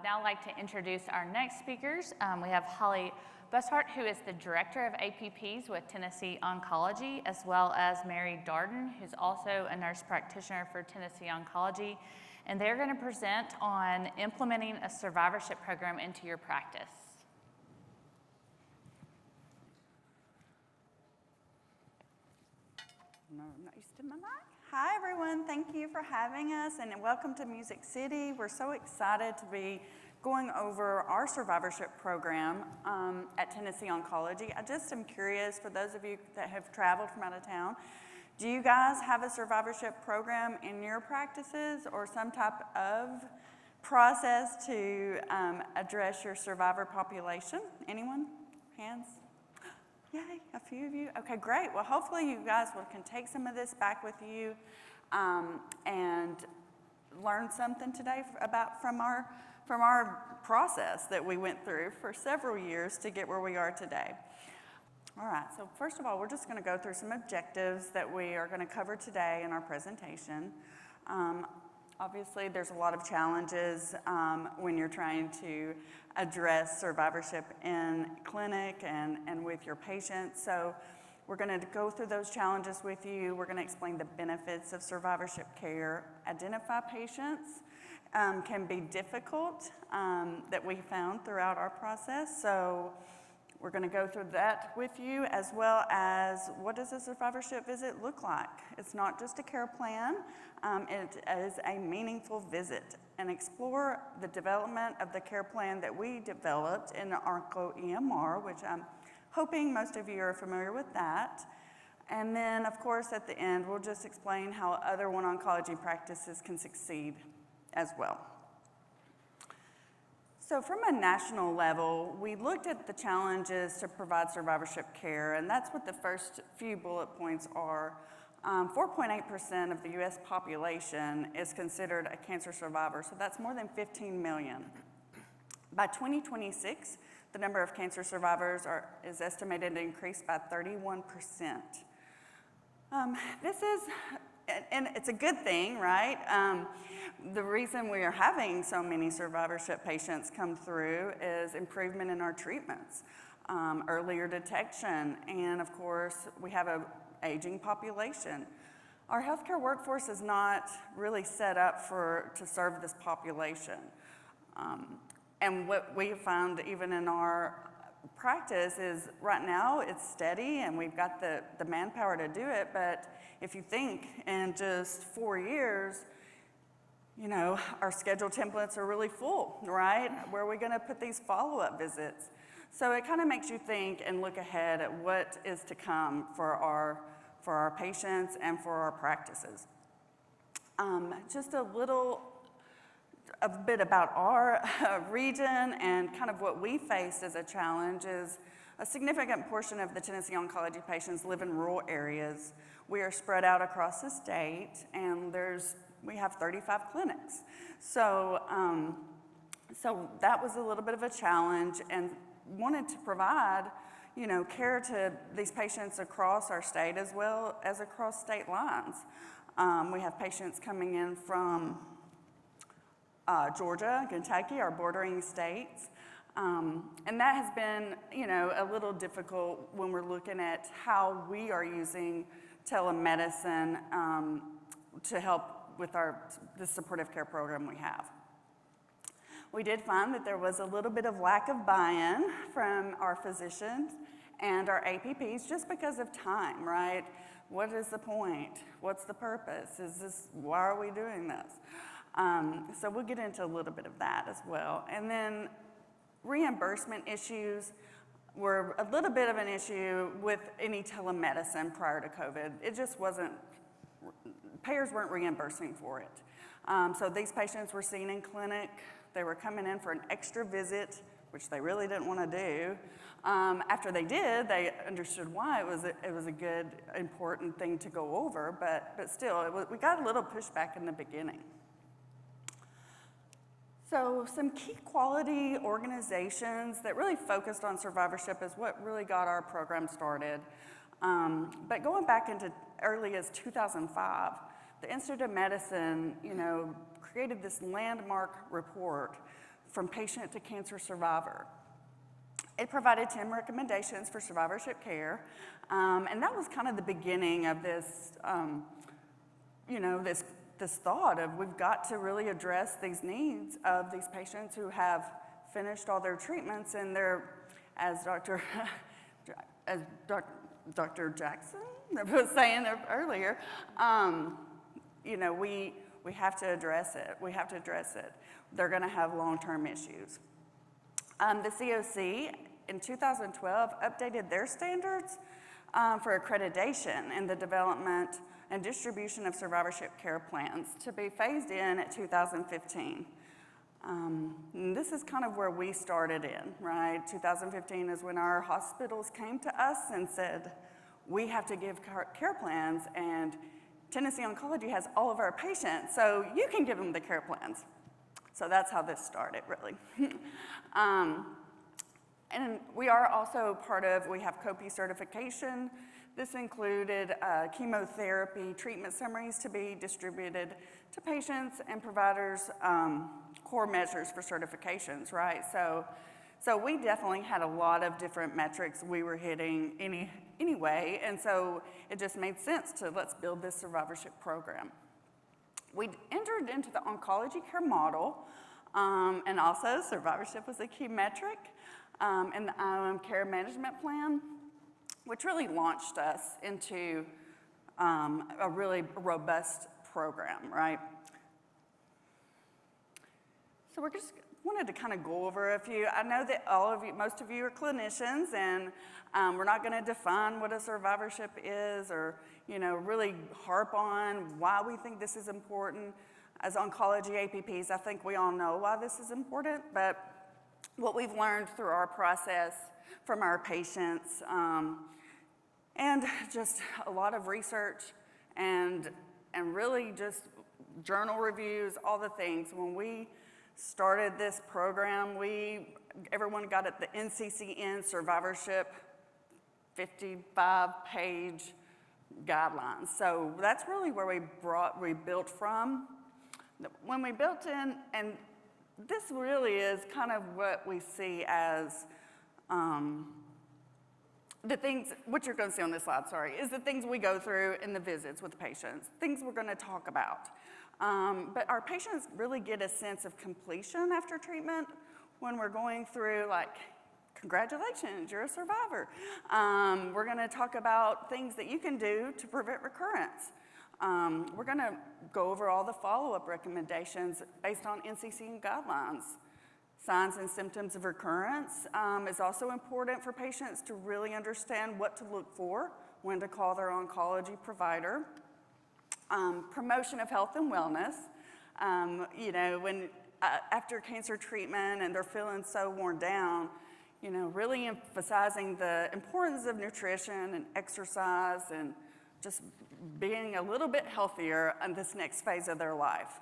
now like to introduce our next speakers. We have Holly Bushart, who is the Director of APPs with Tennessee Oncology, as well as Mary Darden, who's also a nurse practitioner for Tennessee Oncology. And they're going to present on implementing a survivorship program into your practice. No, I'm not used to my mic. Hi, everyone. Thank you for having us, and welcome to Music City. We're so excited to be going over our survivorship program at Tennessee Oncology. I just am curious, for those of you that have traveled from out of town, do you guys have a survivorship program in your practices or some type of process to address your survivor population? Anyone? Hands? Yay, a few of you. Okay, great. Well, hopefully you guys can take some of this back with you and learn something today from our process that we went through for several years to get where we are today. All right, so first of all, we're just going to go through some objectives that we are going to cover today in our presentation. Obviously, there's a lot of challenges when you're trying to address survivorship in clinic and with your patients. So we're going to go through those challenges with you. We're going to explain the benefits of survivorship care. Identify patients can be difficult that we found throughout our process. So we're going to go through that with you, as well as what does a survivorship visit look like? It's not just a care plan, it is a meaningful visit, and explore the development of the care plan that we developed in the ONCO-EMR, which I'm hoping most of you are familiar with that. And then, of course, at the end, we'll just explain how other OneOncology practices can succeed as well. So from a national level, we looked at the challenges to provide survivorship care, and that's what the first few bullet points are. 4.8% of the US population is considered a cancer survivor, so that's more than 15 million. By 2026, the number of cancer survivors is estimated to increase by 31%. This is, and it's a good thing, right? The reason we are having so many survivorship patients come through is improvement in our treatments, earlier detection, and of course, we have an aging population. Our healthcare workforce is not really set up to serve this population. And what we found even in our practice is right now it's steady and we've got the manpower to do it, but if you think in just 4 years, you know, our schedule templates are really full, right? Where are we gonna put these follow-up visits? So it kind of makes you think and look ahead at what is to come for our patients and for our practices. Just a bit about our region and kind of what we faced as a challenge is a significant portion of the Tennessee Oncology patients live in rural areas. We are spread out across the state, and we have 35 clinics. So, so that was a little bit of a challenge, and wanted to provide, you know, care to these patients across our state as well as across state lines. We have patients coming in from Georgia, Kentucky, our bordering states. And that has been, you know, a little difficult when we're looking at how we are using telemedicine to help with the supportive care program we have. We did find that there was a little bit of lack of buy-in from our physicians and our APPs just because of time, right? What is the point? What's the purpose? Why are we doing this? So we'll get into a little bit of that as well. And then reimbursement issues were a little bit of an issue with any telemedicine prior to COVID. It just wasn't, payers weren't reimbursing for it. So these patients were seen in clinic. They were coming in for an extra visit, which they really didn't want to do. After they did, they understood why it was a good, important thing to go over, but still, we got a little pushback in the beginning. So some key quality organizations that really focused on survivorship is what really got our program started. But going back into early as 2005, the Institute of Medicine, created this landmark report from patient to cancer survivor. It provided 10 recommendations for survivorship care, and that was kind of the beginning of this, this thought of we've got to really address these needs of these patients who have finished all their treatments and they're, as Dr. Jackson was saying earlier, we have to address it. We have to address it. They're going to have long-term issues. The COC in 2012 updated their standards for accreditation and the development and distribution of survivorship care plans to be phased in at 2015. And this is kind of where we started in, right? 2015 is when our hospitals came to us and said, we have to give care plans, and Tennessee Oncology has all of our patients, so you can give them the care plans. So that's how this started, really. And we are also we have COPE certification. This included chemotherapy treatment summaries to be distributed to patients and providers, core measures for certifications, right? So we definitely had a lot of different metrics we were hitting anyway, and so it just made sense to let's build this survivorship program. We entered into the oncology care model, and also survivorship was a key metric, and the IOM care management plan, which really launched us into a really robust program, right? So we're just wanted to kind of go over a few. I know that most of you are clinicians, and we're not going to define what a survivorship is or, really harp on why we think this is important. As oncology APPs, I think we all know why this is important, but what we've learned through our process from our patients, and just a lot of research and really just journal reviews, all the things. When we started this program, everyone got at the NCCN survivorship 55-page guidelines. So that's really where we built from. When we built in, and this really is kind of what we see as the things, what you're going to see on this slide, is the things we go through in the visits with the patients, things we're going to talk about. But our patients really get a sense of completion after treatment when we're going through, like, congratulations, you're a survivor. We're going to talk about things that you can do to prevent recurrence. We're going to go over all the follow-up recommendations based on NCCN guidelines. Signs and symptoms of recurrence is also important for patients to really understand what to look for when to call their oncology provider. Promotion of health and wellness. When after cancer treatment and they're feeling so worn down, really emphasizing the importance of nutrition and exercise and just being a little bit healthier in this next phase of their life.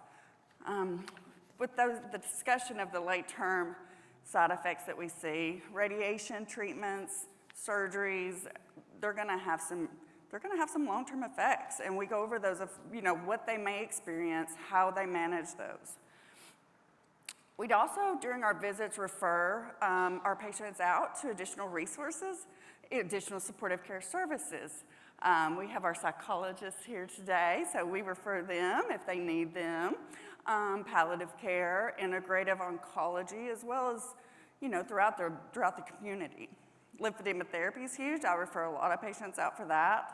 With the discussion of the late-term side effects that we see, radiation treatments, surgeries, they're going to have some long-term effects, and we go over those of what they may experience, how they manage those. We'd also, during our visits, refer our patients out to additional resources, additional supportive care services. We have our psychologists here today, so we refer them if they need them. Palliative care, integrative oncology, as well as throughout the community. Lymphedema therapy is huge. I refer a lot of patients out for that.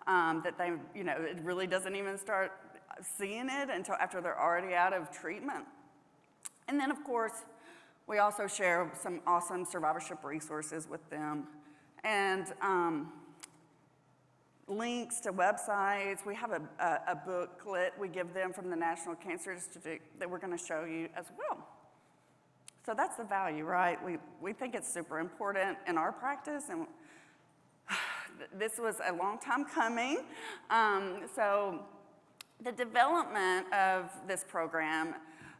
That they, it really doesn't even start seeing it until after they're already out of treatment. And then, of course, we also share some awesome survivorship resources with them. And links to websites. We have a booklet we give them from the National Cancer Institute that we're going to show you as well. So that's the value, right? We think it's super important in our practice, and this was a long time coming. So the development of this program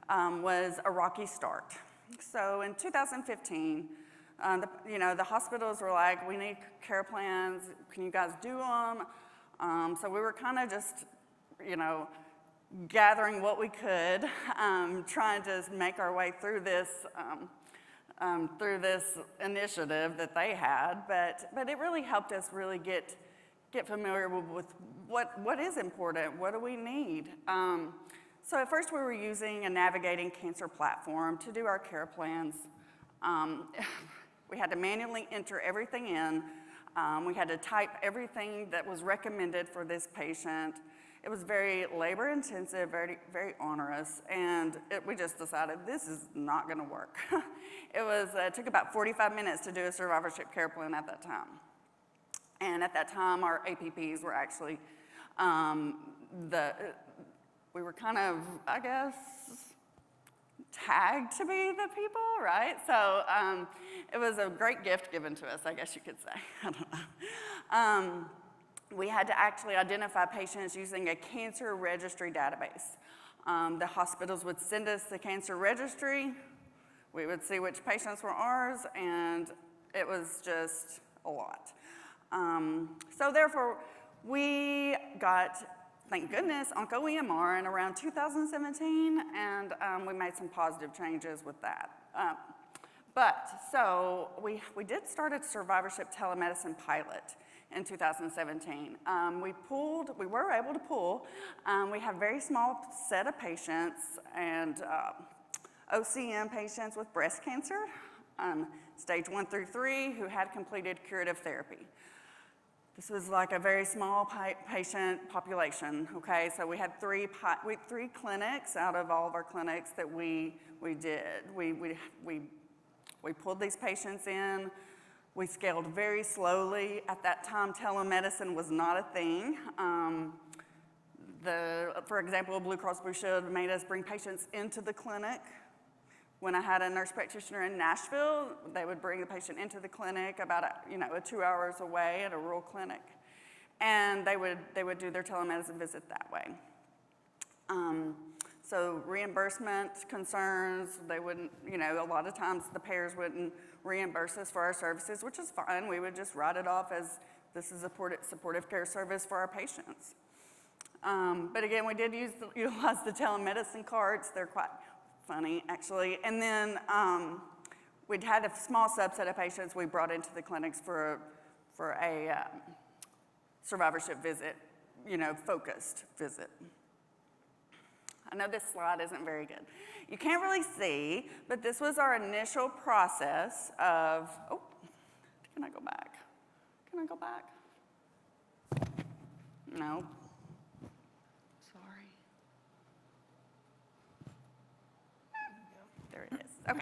was a rocky start. So in 2015, the hospitals were like, we need care plans, can you guys do them? So we were kind of just, gathering what we could, trying to make our way through this initiative that they had, but it really helped us really get familiar with what is important, what do we need. So at first we were using a navigating cancer platform to do our care plans. We had to manually enter everything in. We had to type everything that was recommended for this patient. It was very labor intensive, very, very onerous, and we just decided this is not gonna work. It took about 45 minutes to do a survivorship care plan at that time. And at that time, our APPs were actually, we were kind of, I guess, tagged to be the people, right? So it was a great gift given to us, I guess you could say. I don't know. We had to actually identify patients using a cancer registry database. The hospitals would send us the cancer registry. We would see which patients were ours, and it was just a lot. So therefore, we got, thank goodness, ONCO-EMR in around 2017, and we made some positive changes with that. So we did start a survivorship telemedicine pilot in 2017. We were able to pull. We have a very small set of patients, and OCM patients with breast cancer, stage 1 through 3, who had completed curative therapy. This was like a very small patient population, okay? So we had three clinics out of all of our clinics that we did. We pulled these patients in. We scaled very slowly. At that time, telemedicine was not a thing. For example, Blue Cross Blue Shield made us bring patients into the clinic. When I had a nurse practitioner in Nashville, they would bring the patient into the clinic about 2 hours away at a rural clinic, and they would do their telemedicine visit that way. So reimbursement concerns, they wouldn't, a lot of times the payers wouldn't reimburse us for our services, which is fine. We would just write it off as this is a supportive care service for our patients. But again, we did utilize the telemedicine cards. They're quite funny, actually. And then we'd had a small subset of patients we brought into the clinics for a survivorship visit, focused visit. I know this slide isn't very good. You can't really see, but this was our initial process of, can I go back? Can I go back? No. Sorry. There it is. Okay.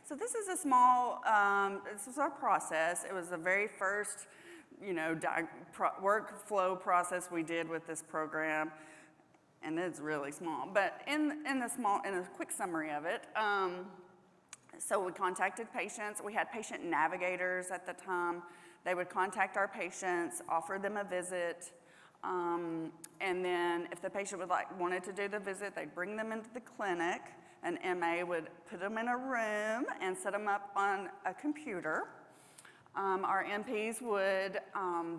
So this is a small, this was our process. It was the very first, workflow process we did with this program. And it's really small, but in a quick summary of it, so we contacted patients. We had patient navigators at the time. They would contact our patients, offer them a visit, and then if the patient wanted to do the visit, they'd bring them into the clinic. An MA would put them in a room and set them up on a computer. Our MPs would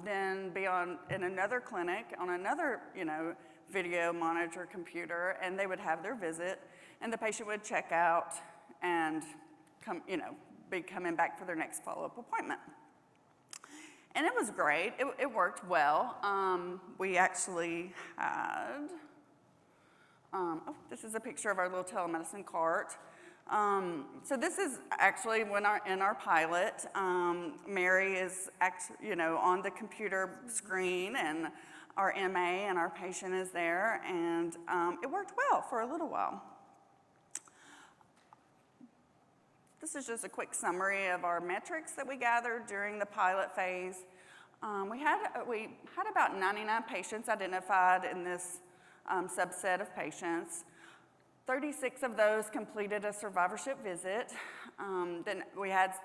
then be in another clinic on another, video monitor computer, and they would have their visit, and the patient would check out and be coming back for their next follow-up appointment. And it was great. It worked well. We actually had, this is a picture of our little telemedicine cart. So this is actually in our pilot. Mary is on the computer screen, and our MA and our patient is there, and it worked well for a little while. This is just a quick summary of our metrics that we gathered during the pilot phase. We had about 99 patients identified in this subset of patients. 36 of those completed a survivorship visit. Then we had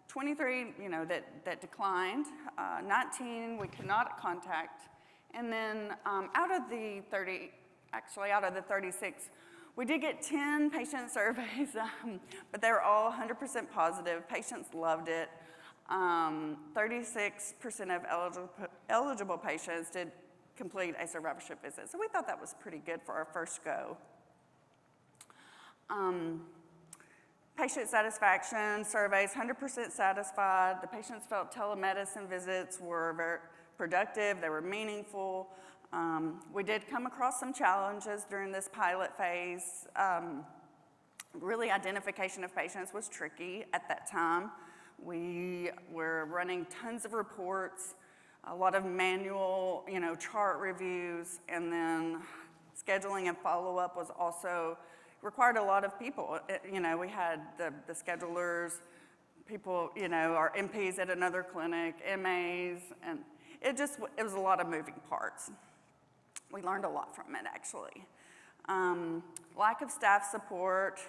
23, that declined. 19 we could not contact. And then out of the 36, we did get 10 patient surveys, but they were all 100% positive. Patients loved it. 36% of eligible patients did complete a survivorship visit. So we thought that was pretty good for our first go. Patient satisfaction surveys, 100% satisfied. The patients felt telemedicine visits were very productive, they were meaningful. We did come across some challenges during this pilot phase. Really, identification of patients was tricky at that time. We were running tons of reports, a lot of manual, chart reviews, and then scheduling and follow-up was also required a lot of people. We had the schedulers, people, our MPs at another clinic, MAs, and it was a lot of moving parts. We learned a lot from it, actually. Lack of staff support,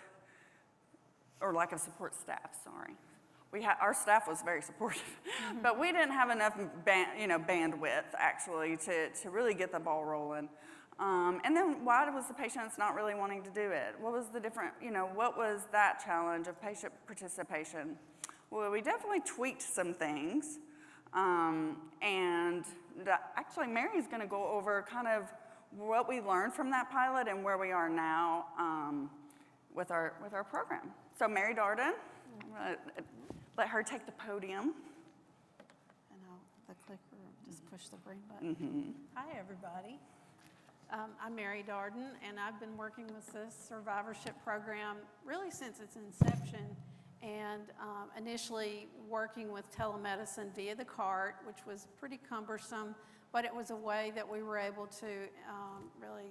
or lack of support staff, sorry. Our staff was very supportive, but we didn't have enough bandwidth, actually, to really get the ball rolling. And then why was the patients not really wanting to do it? What was the what was that challenge of patient participation? Well, we definitely tweaked some things. And actually, Mary's gonna go over kind of what we learned from that pilot and where we are now with our program. So Mary Darden, I'm gonna let her take the podium. And the clicker, just push the green button. Hi, everybody. I'm Mary Darden, and I've been working with this survivorship program really since its inception, and initially working with telemedicine via the cart, which was pretty cumbersome, but it was a way that we were able to really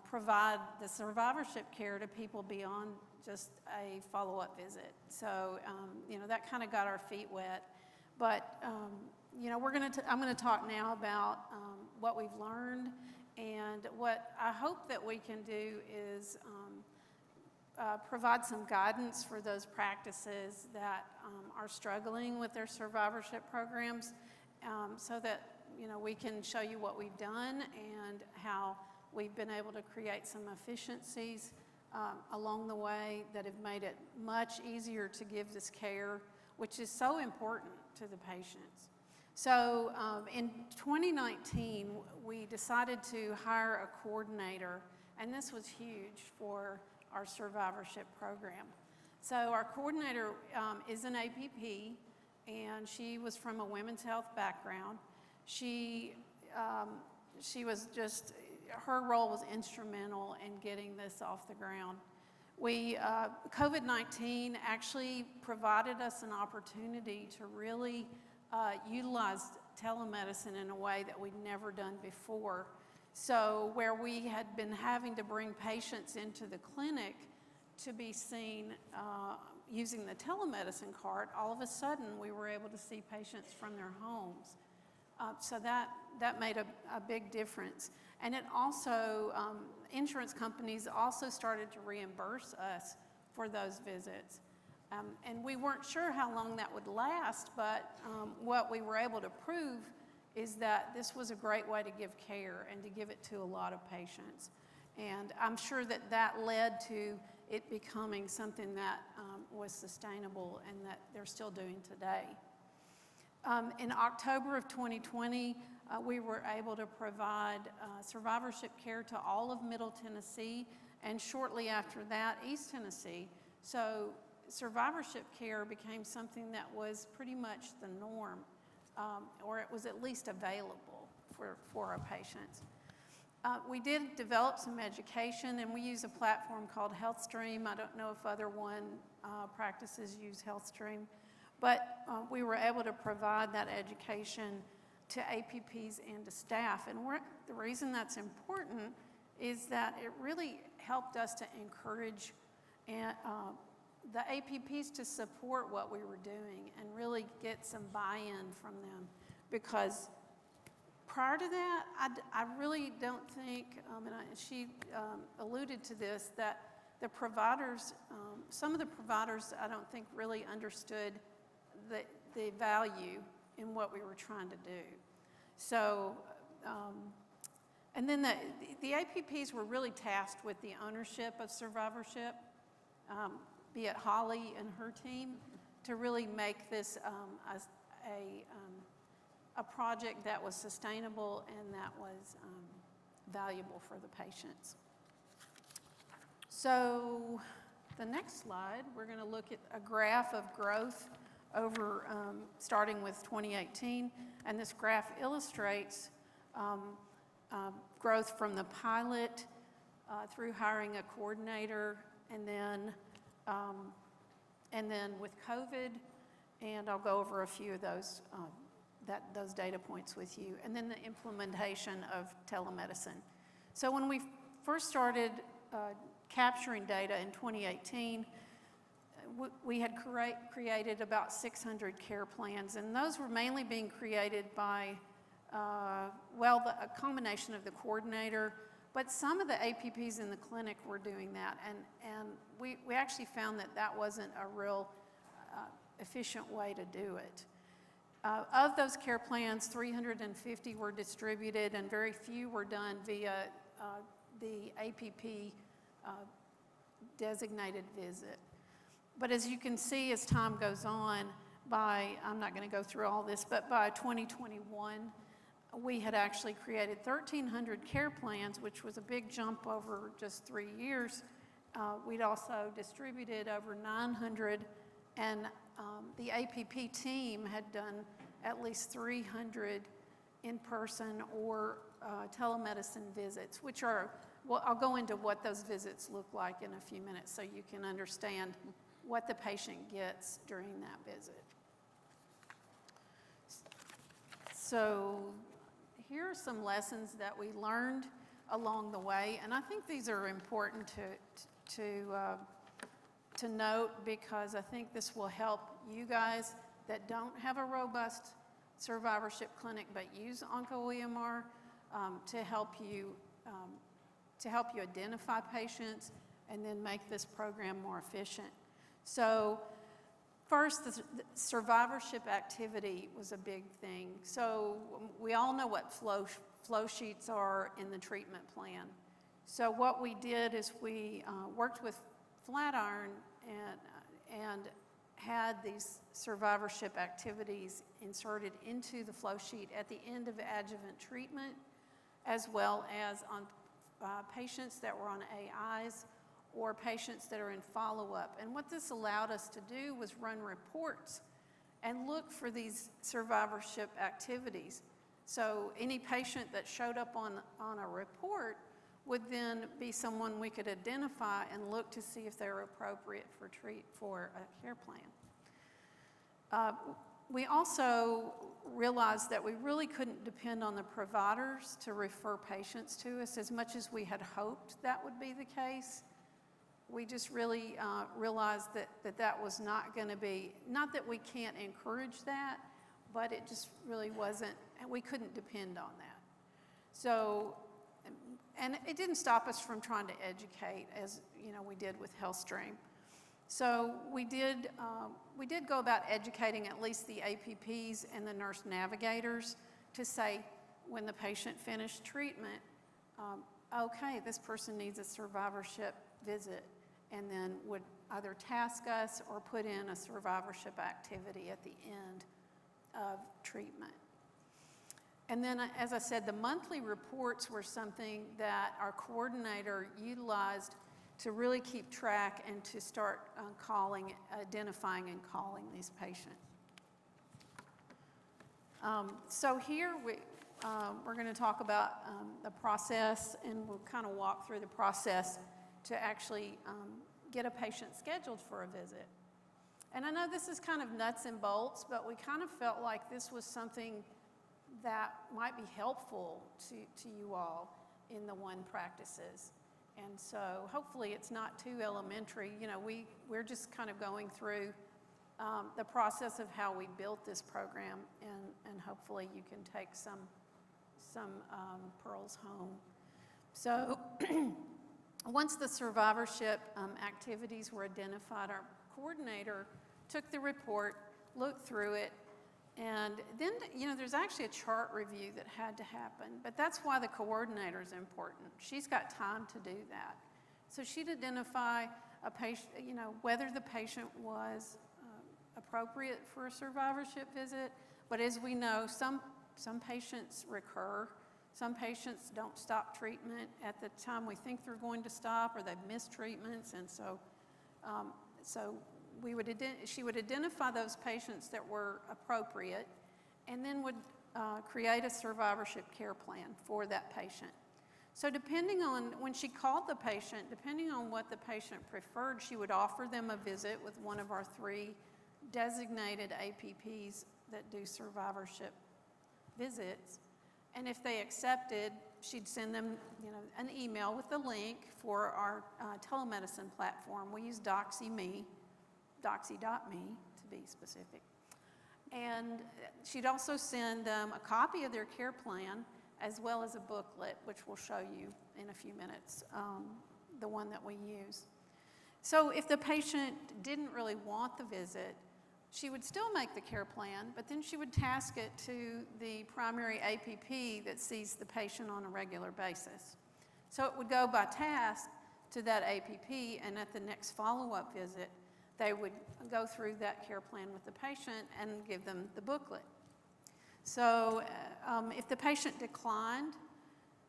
provide the survivorship care to people beyond just a follow-up visit. So, that kind of got our feet wet. But, I'm going to talk now about what we've learned, and what I hope that we can do is provide some guidance for those practices that are struggling with their survivorship programs, so that, we can show you what we've done and how we've been able to create some efficiencies along the way that have made it much easier to give this care, which is so important to the patients. So in 2019, we decided to hire a coordinator, and this was huge for our survivorship program. So our coordinator is an APP, and she was from a women's health background. She was just, her role was instrumental in getting this off the ground. COVID-19 actually provided us an opportunity to really utilize telemedicine in a way that we'd never done before. So where we had been having to bring patients into the clinic to be seen using the telemedicine cart, all of a sudden we were able to see patients from their homes. So that made a big difference. And it also, insurance companies also started to reimburse us for those visits. And we weren't sure how long that would last, but what we were able to prove is that this was a great way to give care and to give it to a lot of patients. And I'm sure that led to it becoming something that was sustainable and that they're still doing today. In October of 2020, we were able to provide survivorship care to all of Middle Tennessee, and shortly after that, East Tennessee. So survivorship care became something that was pretty much the norm, or it was at least available for our patients. We did develop some education, and we use a platform called HealthStream. I don't know if other practices use HealthStream, but we were able to provide that education to APPs and to staff. And the reason that's important is that it really helped us to encourage the APPs to support what we were doing and really get some buy-in from them. Because prior to that, I really don't think, and she alluded to this, that the providers, some of the providers I don't think really understood the value in what we were trying to do. So, and then the APPs were really tasked with the ownership of survivorship, be it Holly and her team, to really make this a project that was sustainable and that was valuable for the patients. So the next slide, we're going to look at a graph of growth over starting with 2018, and this graph illustrates growth from the pilot through hiring a coordinator, and then with COVID, and I'll go over a few of those those data points with you, and then the implementation of telemedicine. So when we first started capturing data in 2018, we had created about 600 care plans, and those were mainly being created by, a combination of the coordinator, but some of the APPs in the clinic were doing that, and we actually found that that wasn't a real efficient way to do it. Of those care plans, 350 were distributed, and very few were done via the APP designated visit. But as you can see, as time goes on, I'm not going to go through all this, but by 2021, we had actually created 1,300 care plans, which was a big jump over just 3 years. We'd also distributed over 900, and the APP team had done at least 300 in-person or telemedicine visits, which are, well, I'll go into what those visits look like in a few minutes so you can understand what the patient gets during that visit. So here are some lessons that we learned along the way, and I think these are important to note, because I think this will help you guys that don't have a robust survivorship clinic but use ONCO-EMR to help you identify patients and then make this program more efficient. So first, the survivorship activity was a big thing. So we all know what flow sheets are in the treatment plan. So what we did is we worked with Flatiron and had these survivorship activities inserted into the flow sheet at the end of adjuvant treatment, as well as on patients that were on AIs or patients that are in follow-up. And what this allowed us to do was run reports and look for these survivorship activities. So any patient that showed up on a report would then be someone we could identify and look to see if they were appropriate for a care plan. We also realized that we really couldn't depend on the providers to refer patients to us as much as we had hoped that would be the case. We just really realized that was not going to be, not that we can't encourage that, but it just really wasn't, and we couldn't depend on that. So, and it didn't stop us from trying to educate, as you know we did with HealthStream. So we did go about educating at least the APPs and the nurse navigators to say, when the patient finished treatment, okay, this person needs a survivorship visit, and then would either task us or put in a survivorship activity at the end of treatment. And then, as I said, the monthly reports were something that our coordinator utilized to really keep track and to start identifying and calling these patients. So here we're going to talk about the process, and we'll kind of walk through the process to actually get a patient scheduled for a visit. And I know this is kind of nuts and bolts, but we kind of felt like this was something that might be helpful to you all in the one practices. And so hopefully it's not too elementary. You know, we're just kind of going through the process of how we built this program, and hopefully you can take some pearls home. So once the survivorship activities were identified, our coordinator took the report, looked through it, and then, you know, there's actually a chart review that had to happen, but that's why the coordinator is important. She's got time to do that. So she'd identify a patient, you know, whether the patient was appropriate for a survivorship visit, but as we know, some Some patients recur. Some patients don't stop treatment at the time we think they're going to stop, or they've missed treatments, and so she would identify those patients that were appropriate, and then would create a survivorship care plan for that patient. So depending on, when she called the patient, depending on what the patient preferred, she would offer them a visit with one of our 3 designated APPs that do survivorship visits. And if they accepted, she'd send them, an email with a link for our telemedicine platform. We use Doxy.me, to be specific. And she'd also send them a copy of their care plan, as well as a booklet, which we'll show you in a few minutes, the one that we use. So if the patient didn't really want the visit, she would still make the care plan, but then she would task it to the primary APP that sees the patient on a regular basis. So it would go by task to that APP, and at the next follow-up visit, they would go through that care plan with the patient and give them the booklet. So if the patient declined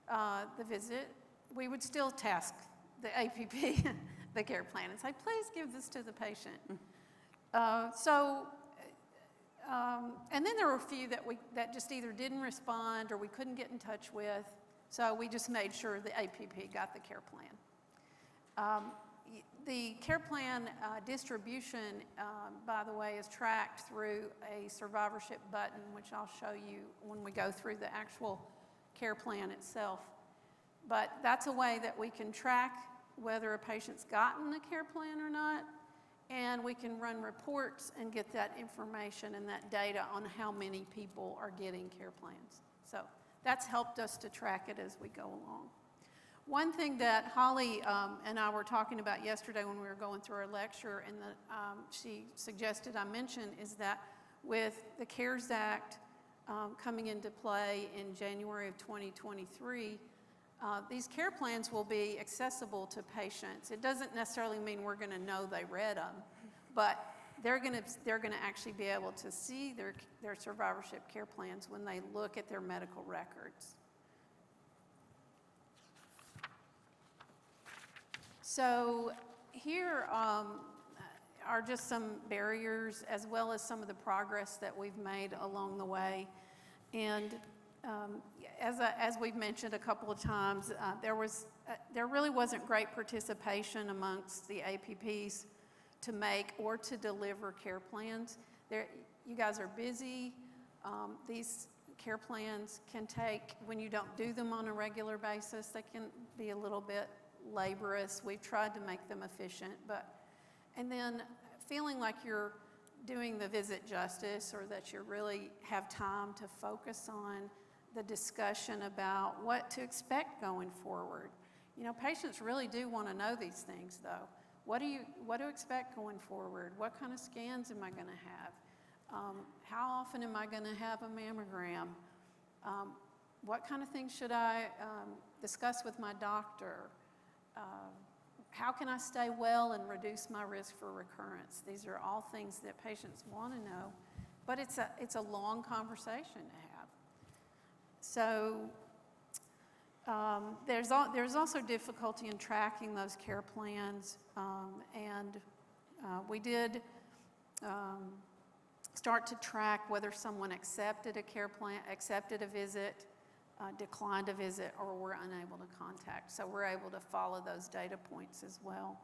the visit, we would still task the APP the care plan and say, please give this to the patient. And then there were a few that just either didn't respond or we couldn't get in touch with, so we just made sure the APP got the care plan. The care plan distribution, by the way, is tracked through a survivorship button, which I'll show you when we go through the actual care plan itself. But that's a way that we can track whether a patient's gotten a care plan or not, and we can run reports and get that information and that data on how many people are getting care plans. So that's helped us to track it as we go along. One thing that Holly and I were talking about yesterday when we were going through our lecture, and that she suggested I mention, is that with the CARES Act coming into play in January of 2023, these care plans will be accessible to patients. It doesn't necessarily mean we're going to know they read them, but they're going to actually be able to see their survivorship care plans when they look at their medical records. So here are just some barriers, as well as some of the progress that we've made along the way. And as we've mentioned a couple of times, there really wasn't great participation amongst the APPs to make or to deliver care plans. You guys are busy. These care plans can take, when you don't do them on a regular basis, they can be a little bit laborious. We've tried to make them efficient, and then feeling like you're doing the visit justice, or that you really have time to focus on the discussion about what to expect going forward. You know, patients really do want to know these things, though. What to expect going forward? What kind of scans am I going to have? How often am I going to have a mammogram? What kind of things should I discuss with my doctor? How can I stay well and reduce my risk for recurrence? These are all things that patients want to know, but it's a long conversation to have. So there's also difficulty in tracking those care plans, and we did start to track whether someone accepted a care plan, accepted a visit, declined a visit, or were unable to contact. So we're able to follow those data points as well.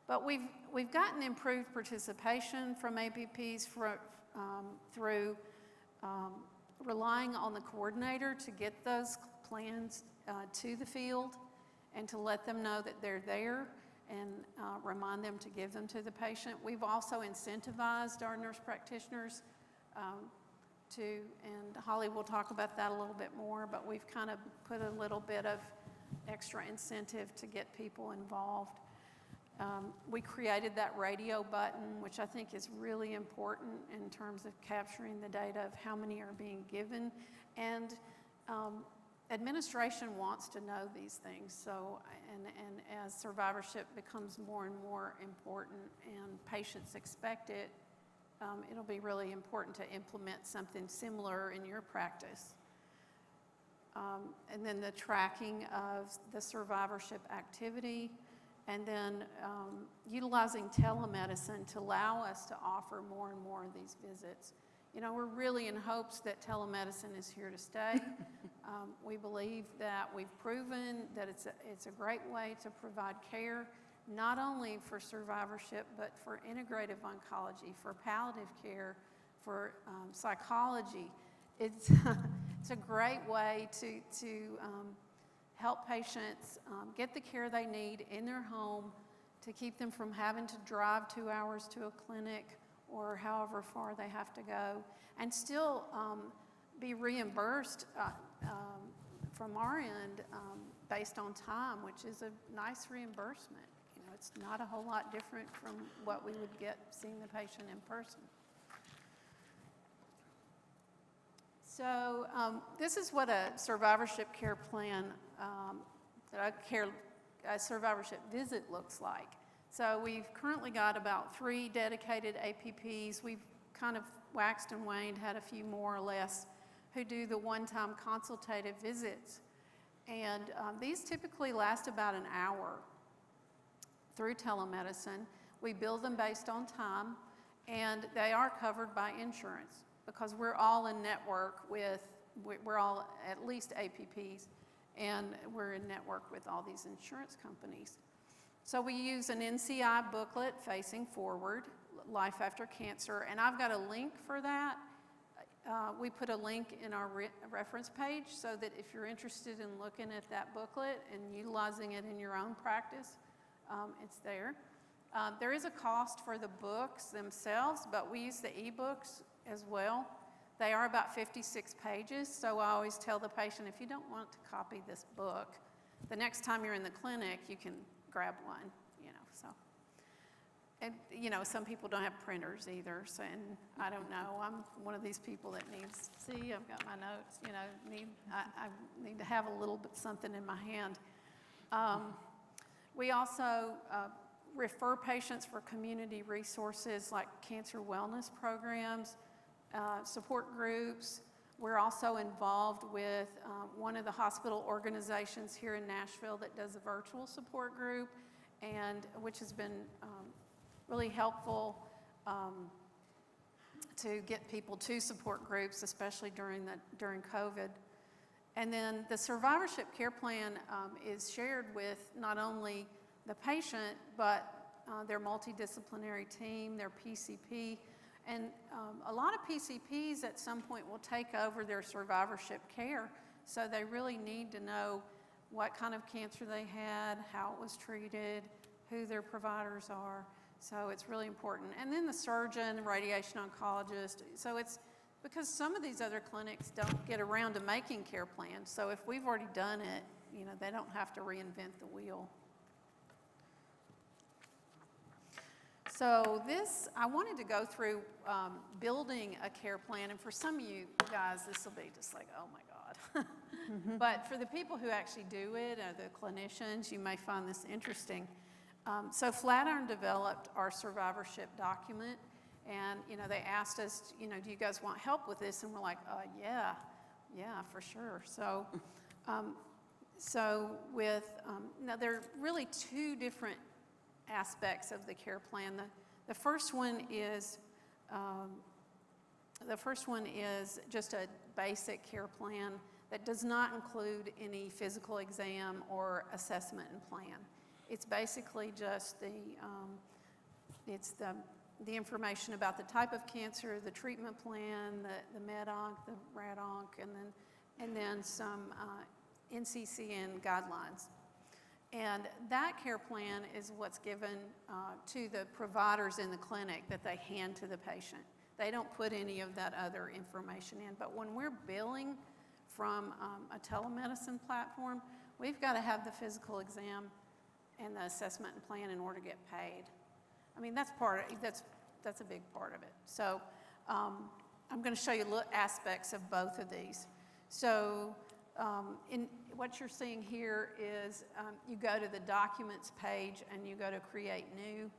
But we've gotten improved participation from APPs through relying on the coordinator to get those plans to the field and to let them know that they're there and remind them to give them to the patient. We've also incentivized our nurse practitioners and Holly will talk about that a little bit more, but we've kind of put a little bit of extra incentive to get people involved. We created that radio button, which I think is really important in terms of capturing the data of how many are being given. And administration wants to know these things. So, and as survivorship becomes more and more important and patients expect it, it'll be really important to implement something similar in your practice. And then the tracking of the survivorship activity, and then utilizing telemedicine to allow us to offer more and more of these visits. You know, we're really in hopes that telemedicine is here to stay. We believe that we've proven that it's a great way to provide care, not only for survivorship, but for integrative oncology, for palliative care, for psychology. It's, it's a great way to help patients get the care they need in their home, to keep them from having to drive 2 hours to a clinic or however far they have to go, and still be reimbursed from our end based on time, which is a nice reimbursement. You know, it's not a whole lot different from what we would get seeing the patient in person. So this is what a survivorship care plan, a survivorship visit looks like. So we've currently got about 3 dedicated APPs. We've kind of waxed and waned, had a few more or less, who do the one-time consultative visits. And these typically last about an hour through telemedicine. We bill them based on time, and they are covered by insurance because we're all in network with, we're all at least APPs, and we're in network with all these insurance companies. So we use an NCI booklet, Facing Forward, Life After Cancer, and I've got a link for that. We put a link in our reference page so that if you're interested in looking at that booklet and utilizing it in your own practice, it's there. There is a cost for the books themselves, but we use the e-books as well. They are about 56 pages, so I always tell the patient, if you don't want to copy this book, the next time you're in the clinic, you can grab one, you know, so. And, you know, some people don't have printers either, so, and I don't know, I'm one of these people that needs, see, I've got my notes, you know, I need to have a little bit something in my hand. We also refer patients for community resources like cancer wellness programs, support groups. We're also involved with one of the hospital organizations here in Nashville that does a virtual support group, and which has been really helpful to get people to support groups, especially during COVID. And then the survivorship care plan is shared with not only the patient, but their multidisciplinary team, their PCP, and a lot of PCPs at some point will take over their survivorship care, so they really need to know what kind of cancer they had, how it was treated, who their providers are. So it's really important. And then the surgeon, radiation oncologist. So it's because some of these other clinics don't get around to making care plans. So if we've already done it, you know, they don't have to reinvent the wheel. So this, I wanted to go through building a care plan. And for some of you guys, this will be just like, oh my God. But for the people who actually do it, or the clinicians, you may find this interesting. So Flatiron developed our survivorship document, and you know, they asked us, you know, do you guys want help with this? And we're like, yeah, for sure. So, now there are really 2 different aspects of the care plan. The first one is just a basic care plan that does not include any physical exam or assessment and plan. It's basically just the information about the type of cancer, the treatment plan, the med-onc, the rad-onc, and then some NCCN guidelines. And that care plan is what's given to the providers in the clinic that they hand to the patient. They don't put any of that other information in. But when we're billing from a telemedicine platform, we've got to have the physical exam and the assessment and plan in order to get paid. I mean, that's a big part of it. So I'm going to show you aspects of both of these. So in what you're seeing here is you go to the documents page and you go to create new,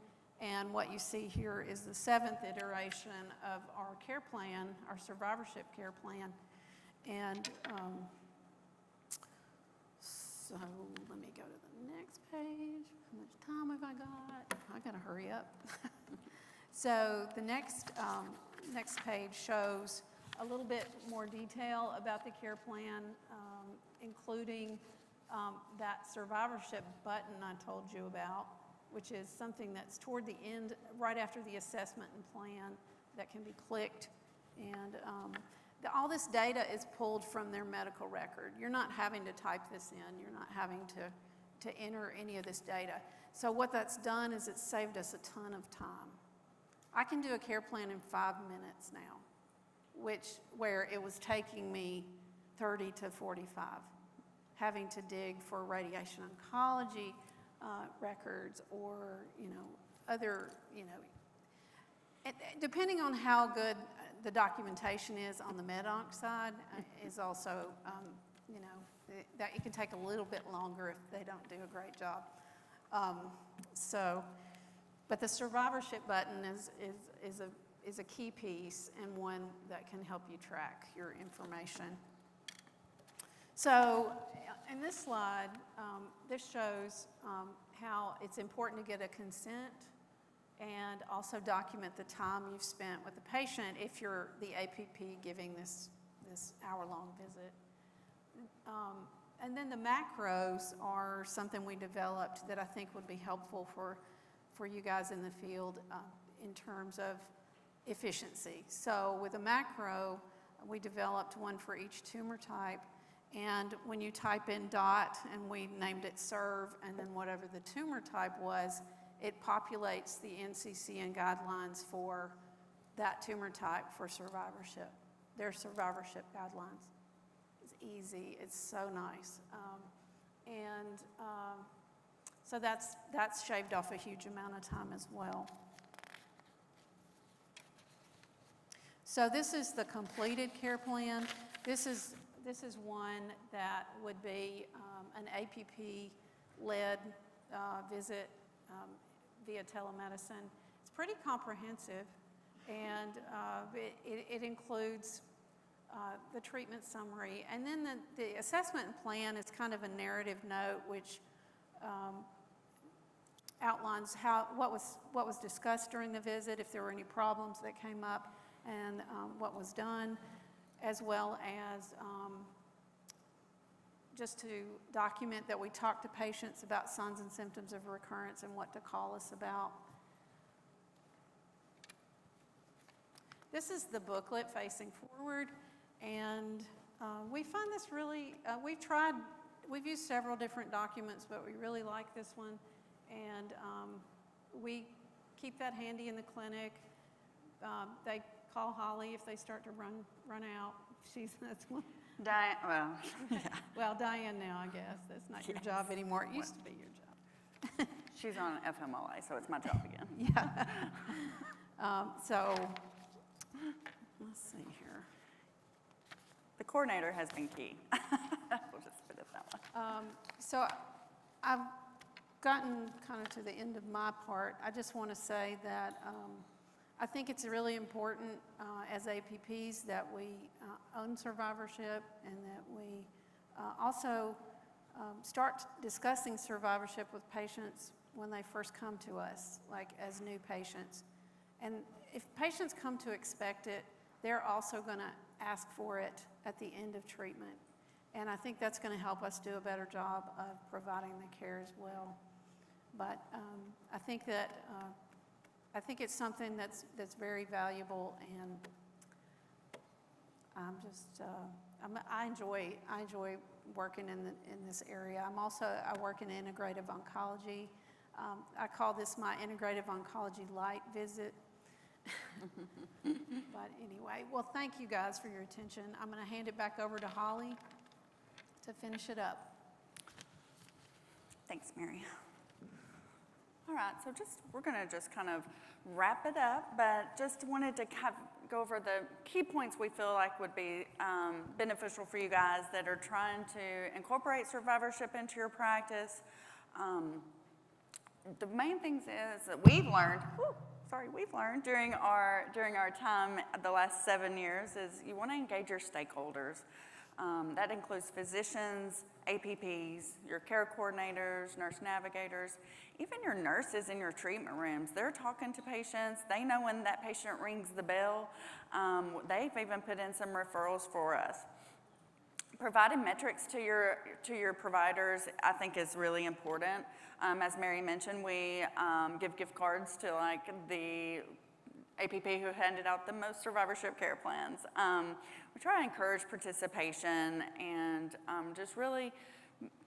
And what you see here is the 7th iteration of our care plan, our survivorship care plan. And so let me go to the next page. How much time have I got? I gotta hurry up. So the next page shows a little bit more detail about the care plan, including that survivorship button I told you about, which is something that's toward the end, right after the assessment and plan, that can be clicked. And all this data is pulled from their medical record. You're not having to type this in. You're not having to enter any of this data. So what that's done is it's saved us a ton of time. I can do a care plan in 5 minutes now, where it was taking me 30 to 45, having to dig for radiation oncology records or, other, depending on how good the documentation is on the med-onc side is also, that it can take a little bit longer if they don't do a great job. But the survivorship button is a key piece and one that can help you track your information. So in this slide, this shows how it's important to get a consent and also document the time you've spent with the patient if you're the APP giving this hour-long visit. And then the macros are something we developed that I think would be helpful for you guys in the field in terms of efficiency. So with a macro, we developed one for each tumor type. And when you type in DOT, and we named it SERV, and then whatever the tumor type was, it populates the NCCN guidelines for that tumor type for survivorship, their survivorship guidelines. It's easy, it's so nice. So that's shaved off a huge amount of time as well. So this is the completed care plan. This is one that would be an APP-led visit via telemedicine. It's pretty comprehensive, and it includes the treatment summary. And then the assessment and plan is kind of a narrative note which outlines what was discussed during the visit, if there were any problems that came up, and what was done, as well as just to document that we talked to patients about signs and symptoms of recurrence and what to call us about. This is the booklet facing forward, and we find this really, we've used several different documents, but we really like this one, and we keep that handy in the clinic. They call Holly if they start to run out. That's one. Diane, well, yeah. Well, Diane now, I guess. That's not your job anymore. It used to be your job. She's on FMLA, so it's my job again. Yeah. So, let's see here. The coordinator has been key. We'll just put it that way. So, I've gotten kind of to the end of my part. I just want to say that I think it's really important as APPs that we own survivorship, and that we also start discussing survivorship with patients when they first come to us, like as new patients. And if patients come to expect it, they're also going to ask for it at the end of treatment. And I think that's going to help us do a better job of providing the care as well. But I think it's something that's very valuable, and I enjoy working in this area. I work in integrative oncology. I call this my integrative oncology light visit. But anyway, well, thank you guys for your attention. I'm going to hand it back over to Holly to finish it up. Thanks, Mary. All right, so we're going to just kind of wrap it up, but just wanted to go over the key points we feel like would be beneficial for you guys that are trying to incorporate survivorship into your practice. the main things is that we've learned during our time the last 7 years is you want to engage your stakeholders. That includes physicians, APPs, your care coordinators, nurse navigators, even your nurses in your treatment rooms. They're talking to patients. They know when that patient rings the bell. They've even put in some referrals for us. Providing metrics to your providers, I think, is really important. As Mary mentioned, we give gift cards to like the APP who handed out the most survivorship care plans. We try to encourage participation and just really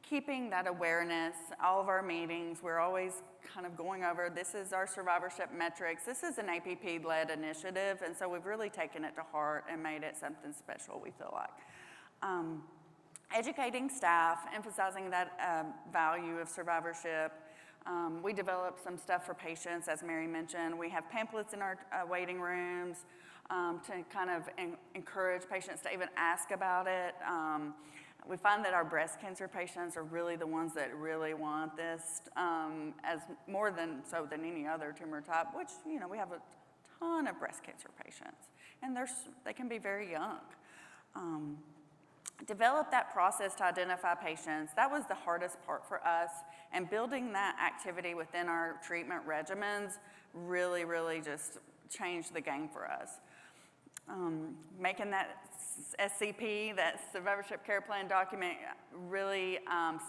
keeping that awareness. All of our meetings, we're always kind of going over, this is our survivorship metrics. This is an APP-led initiative, and so we've really taken it to heart and made it something special, we feel like. Educating staff, emphasizing that value of survivorship. We develop some stuff for patients, as Mary mentioned. We have pamphlets in our waiting rooms to kind of encourage patients to even ask about it. We find that our breast cancer patients are really the ones that really want this, as more than any other tumor type, which, you know, we have a ton of breast cancer patients, and they can be very young. Develop that process to identify patients. That was the hardest part for us, and building that activity within our treatment regimens really, really just changed the game for us. Making that SCP, that Survivorship Care Plan document, really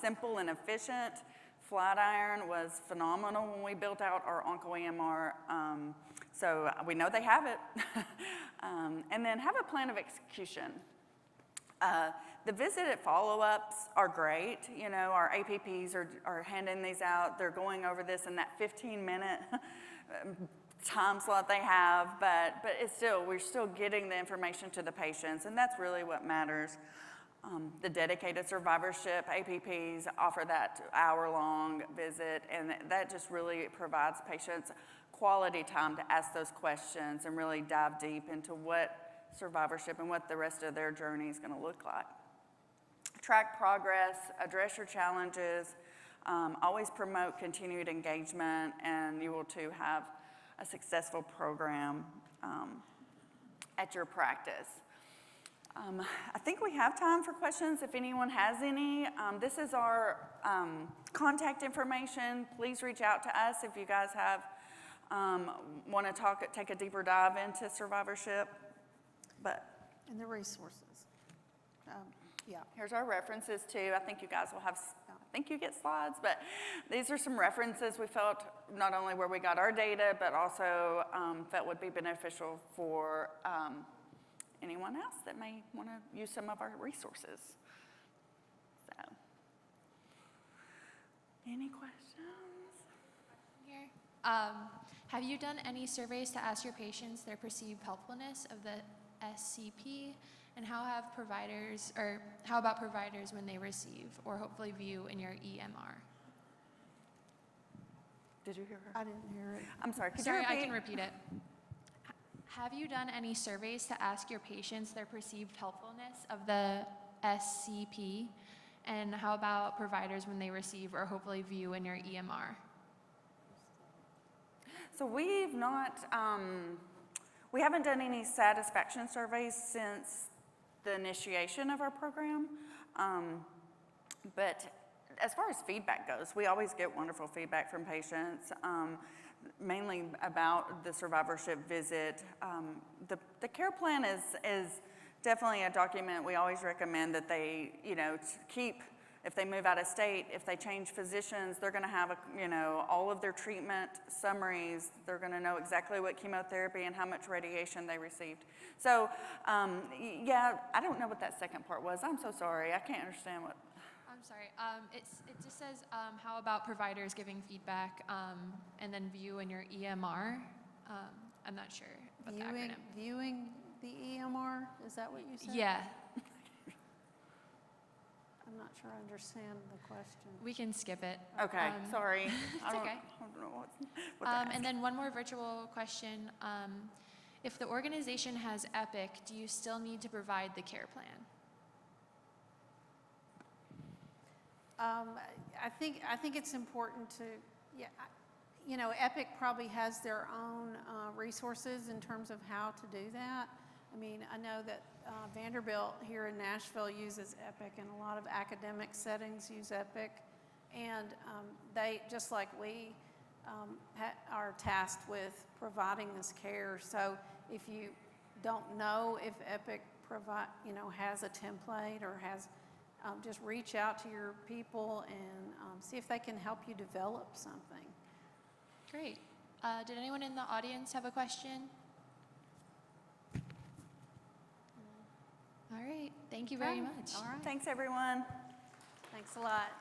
simple and efficient. Flatiron was phenomenal when we built out our ONCO-EMR, so we know they have it. And then have a plan of execution. The visited follow-ups are great. You know, our APPs are handing these out. They're going over this in that 15-minute time slot they have, but we're still getting the information to the patients, and that's really what matters. The dedicated survivorship APPs offer that hour-long visit, and that just really provides patients quality time to ask those questions and really dive deep into what survivorship and what the rest of their journey is going to look like. Track progress, address your challenges, always promote continued engagement, and you will too have a successful program at your practice. I think we have time for questions if anyone has any. This is our contact information. Please reach out to us if you guys have want to take a deeper dive into survivorship. And the resources. Yeah. Here's our references too. I think you guys will have, I think you get slides, but these are some references we felt not only where we got our data, but also felt would be beneficial for anyone else that may want to use some of our resources. So, any questions? Here. Have you done any surveys to ask your patients their perceived helpfulness of the SCP, and how about providers when they receive or hopefully view in your EMR? Did you hear her? I didn't hear it. I'm sorry, could Sorry, you repeat? I can repeat it. Have you done any surveys to ask your patients their perceived helpfulness of the SCP, and how about providers when they receive or hopefully view in your EMR? So we've not, we haven't done any satisfaction surveys since the initiation of our program, but as far as feedback goes, we always get wonderful feedback from patients, mainly about the survivorship visit. The care plan is definitely a document we always recommend that they, you know, keep. If they move out of state, if they change physicians, they're going to have, all of their treatment summaries. They're going to know exactly what chemotherapy and how much radiation they received. So, yeah, I don't know what that second part was. I'm so sorry. I can't understand what. I'm sorry. It just says, how about providers giving feedback and then view in your EMR? I'm not sure what the acronym. Viewing the EMR? Is that what you said? Yeah. I'm not sure I understand the question. We can skip it. Okay, sorry. It's okay. I don't know what to ask. And then one more virtual question. If the organization has Epic, do you still need to provide the care plan? I think it's important to, you know, Epic probably has their own resources in terms of how to do that. I mean, I know that Vanderbilt here in Nashville uses Epic, and a lot of academic settings use Epic. And they, just like we, are tasked with providing this care. So if you don't know if Epic has a template or has, just reach out to your people and see if they can help you develop something. Great. Did anyone in the audience have a question? All right. Thank you very much. All right. Thanks, everyone. Thanks a lot.